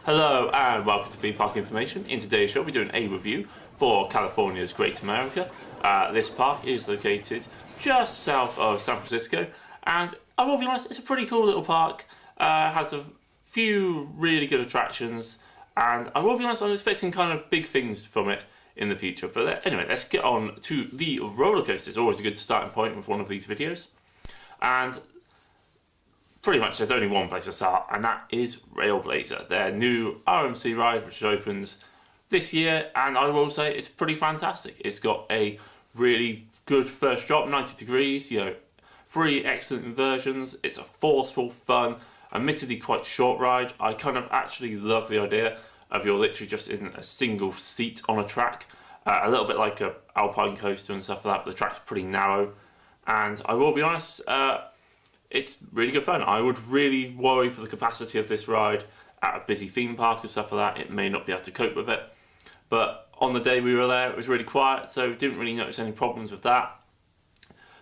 Hello and welcome to Theme Park Information. In today's show we're doing a review for California's Great America. This park is located just south of San Francisco, and I will be honest, it's a pretty cool little park. Has a few really good attractions, and I will be honest, I'm expecting kind of big things from it in the future. But anyway, let's get on to the roller coasters. Always a good starting point with one of these videos. And pretty much there's only one place to start, and that is Railblazer, their new RMC ride which opens this year, and I will say it's pretty fantastic. It's got a really good first drop, 90 degrees, 3 excellent inversions. It's a forceful, fun, admittedly quite short ride. I kind of actually love the idea of you're literally just in a single seat on a track, a little bit like a Alpine coaster and stuff like that, but the track's pretty narrow. And I will be honest, it's really good fun. I would really worry for the capacity of this ride at a busy theme park and stuff like that. It may not be able to cope with it. But on the day we were there, it was really quiet, so didn't really notice any problems with that.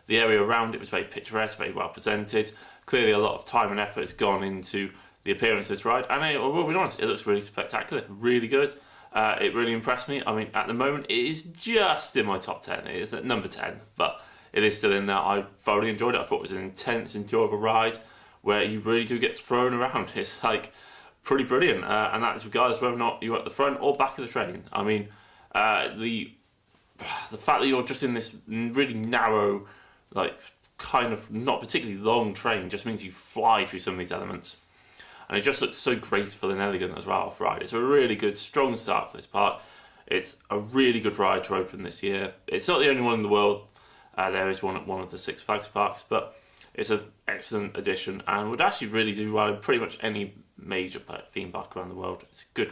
The area around it was very picturesque, very well presented. Clearly a lot of time and effort has gone into the appearance of this ride. And I will be honest, it looks really spectacular, really good. It really impressed me. I mean, at the moment, it is just in my top 10. It is at number 10, but it is still in there. I thoroughly enjoyed it. I thought it was an intense, enjoyable ride where you really do get thrown around. It's like pretty brilliant, and that's regardless whether or not you're at the front or back of the train. I mean, the fact that you're just in this really narrow, like kind of not particularly long train just means you fly through some of these elements. And it just looks so graceful and elegant as well off ride. It's a really good, strong start for this park. It's a really good ride to open this year. It's not the only one in the world. There is one at one of the Six Flags parks, but it's an excellent addition and would actually really do well in pretty much any major theme park around the world. It's a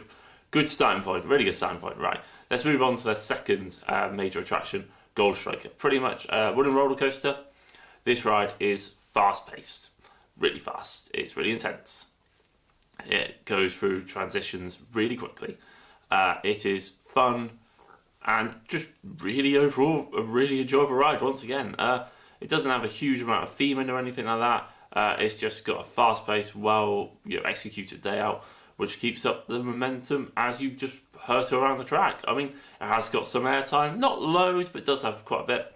good starting point, really good starting point. Right, let's move on to the second major attraction, Gold Striker. Pretty much a wooden roller coaster. This ride is fast-paced, really fast. It's really intense. It goes through transitions really quickly. It is fun and just really overall a really enjoyable ride once again. It doesn't have a huge amount of theming or anything like that. It's just got a fast-paced, well executed layout which keeps up the momentum as you just hurtle around the track. I mean, it has got some airtime, not loads, but it does have quite a bit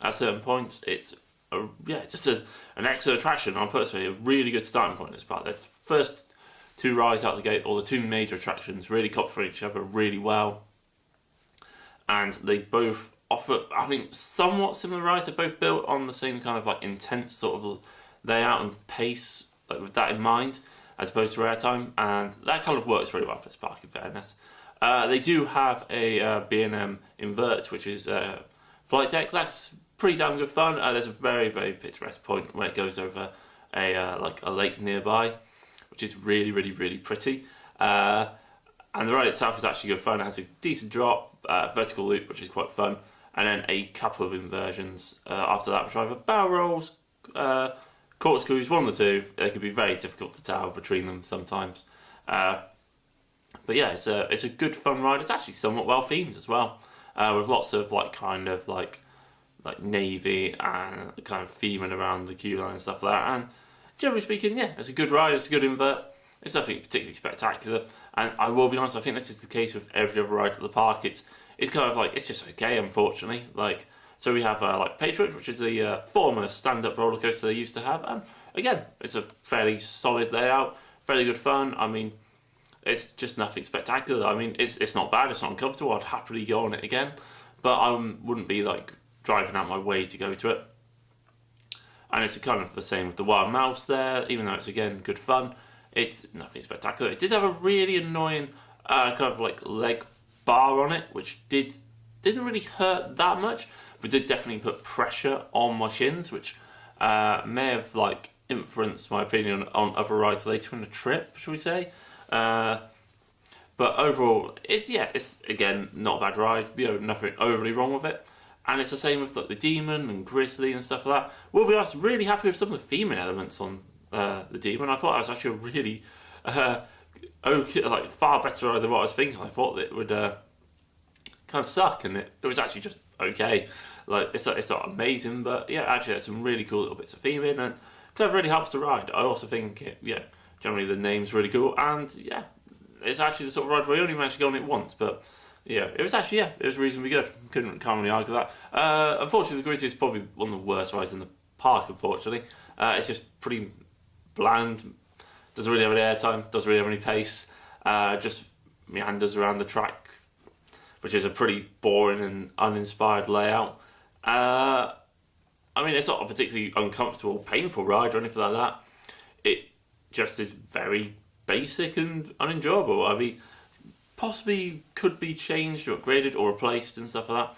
at certain points. It's just an excellent attraction. I'll put it this way, a really good starting point in this part. The first two rides out the gate, or the two major attractions, really complement each other really well. And they both offer, I mean, somewhat similar rides. They're both built on the same kind of like intense sort of layout and pace, like with that in mind, as opposed to airtime, and that kind of works really well for this park, in fairness. They do have a B&M invert, which is a flight deck. That's pretty damn good fun. There's a very, very picturesque point where it goes over like a lake nearby, which is really, really, really pretty. And the ride itself is actually good fun. It has a decent drop, vertical loop, which is quite fun, and then a couple of inversions after that, which are either barrel rolls, corkscrews, one of the two. They can be very difficult to tell between them sometimes. But yeah, it's a good fun ride. It's actually somewhat well themed as well, with lots of like navy and kind of theming around the queue line and stuff like that. And generally speaking, yeah, it's a good ride. It's a good invert. It's nothing particularly spectacular, and I will be honest, I think this is the case with every other ride at the park. It's kind of like, it's just okay, unfortunately. Like, so we have like Patriot, which is the former stand-up roller coaster they used to have, and again, it's a fairly solid layout, fairly good fun. I mean, it's just nothing spectacular. I mean, it's not bad, it's not uncomfortable. I'd happily go on it again, but I wouldn't be like driving out my way to go to it. And it's kind of the same with the Wild Mouse there, even though it's again good fun. It's nothing spectacular. It did have a really annoying kind of like leg bar on it, which didn't really hurt that much, but did definitely put pressure on my shins, which may have like influenced my opinion on other rides later in the trip, shall we say. But overall, it's again not a bad ride. Nothing overly wrong with it. And it's the same with like the Demon and Grizzly and stuff like that. We'll be honest, really happy with some of the theming elements on the Demon. I thought it was actually a really okay, like far better ride than what I was thinking. I thought that it would kind of suck, and it was actually just okay. Like it's not amazing, but yeah, actually there's some really cool little bits of theming, and kind of really helps the ride. I also think generally the name's really cool, and yeah, it's actually the sort of ride where you only managed to go on it once, but yeah, it was actually, it was reasonably good. Can't really argue that. Unfortunately, the Grizzly is probably one of the worst rides in the park, unfortunately. It's just pretty bland, doesn't really have any airtime, doesn't really have any pace, just meanders around the track, which is a pretty boring and uninspired layout. I mean, it's not a particularly uncomfortable, painful ride or anything like that. It just is very basic and unenjoyable. I mean, possibly could be changed or upgraded or replaced and stuff like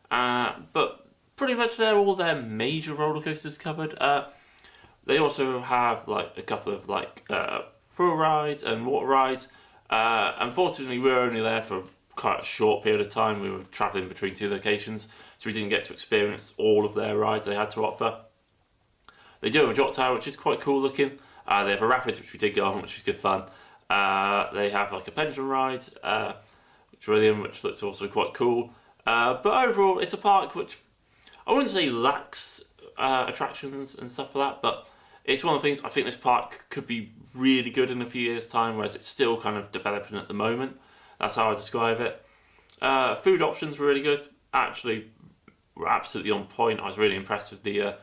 that. But pretty much they're all their major roller coasters covered. They also have like a couple of like thrill rides and water rides. Unfortunately, we were only there for quite a short period of time. We were travelling between two locations, so we didn't get to experience all of their rides they had to offer. They do have a drop tower, which is quite cool looking. They have a rapids, which we did go on, which was good fun. They have like a pendulum ride, which looks also quite cool. But overall, it's a park which I wouldn't say lacks attractions and stuff like that, but it's one of the things. I think this park could be really good in a few years' time, whereas it's still kind of developing at the moment. That's how I describe it. Food options were really good. Actually, were absolutely on point. I was really impressed with the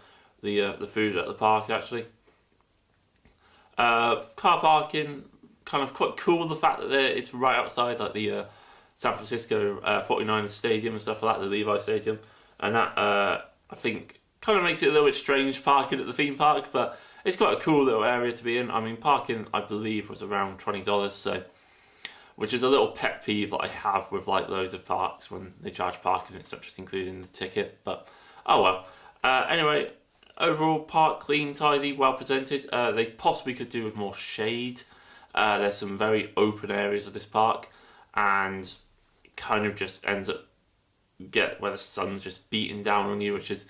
food at the park. Actually, car parking, kind of quite cool. The fact that it's right outside like the San Francisco 49ers Stadium and stuff like that, the Levi Stadium, and that I think kind of makes it a little bit strange parking at the theme park, but it's quite a cool little area to be in. I mean, parking I believe was around $20, so which is a little pet peeve that I have with like loads of parks when they charge parking. It's not just including the ticket, but oh well. Anyway, overall park clean, tidy, well presented. They possibly could do with more shade. There's some very open areas of this park, and it kind of just ends up where the sun's just beating down on you, which is,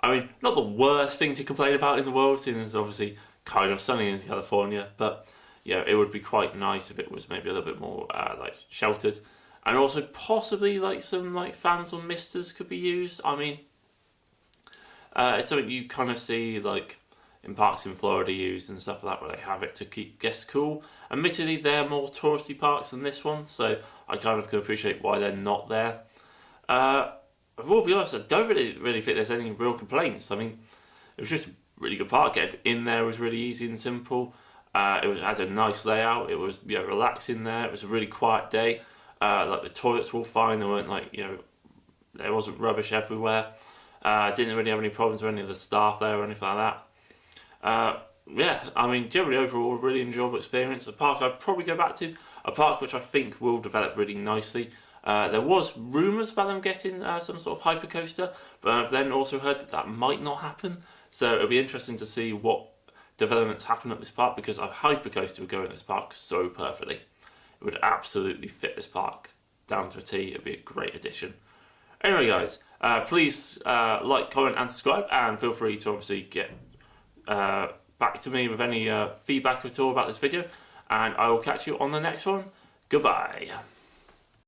I mean, not the worst thing to complain about in the world, since it's obviously kind of sunny in California, but yeah, it would be quite nice if it was maybe a little bit more like sheltered, and also possibly like some like fans or misters could be used. I mean, it's something you kind of see like in parks in Florida used and stuff like that, where they have it to keep guests cool. Admittedly, they're more touristy parks than this one, so I kind of can appreciate why they're not there. I will be honest, I don't really think there's any real complaints. I mean, it was just a really good park. Getting in there was really easy and simple. It had a nice layout. It was relaxing there. It was a really quiet day. Like the toilets were all fine. They weren't like there wasn't rubbish everywhere. Didn't really have any problems with any of the staff there or anything like that. Yeah, I mean, generally overall, a really enjoyable experience. A park I'd probably go back to. A park which I think will develop really nicely. There was rumours about them getting some sort of hypercoaster, but I've then also heard that might not happen. So it'll be interesting to see what developments happen at this park, because a hypercoaster would go in this park so perfectly. It would absolutely fit this park down to a T. It would be a great addition. Anyway, guys, please like, comment, and subscribe, and feel free to obviously get back to me with any feedback at all about this video, and I will catch you on the next one. Goodbye.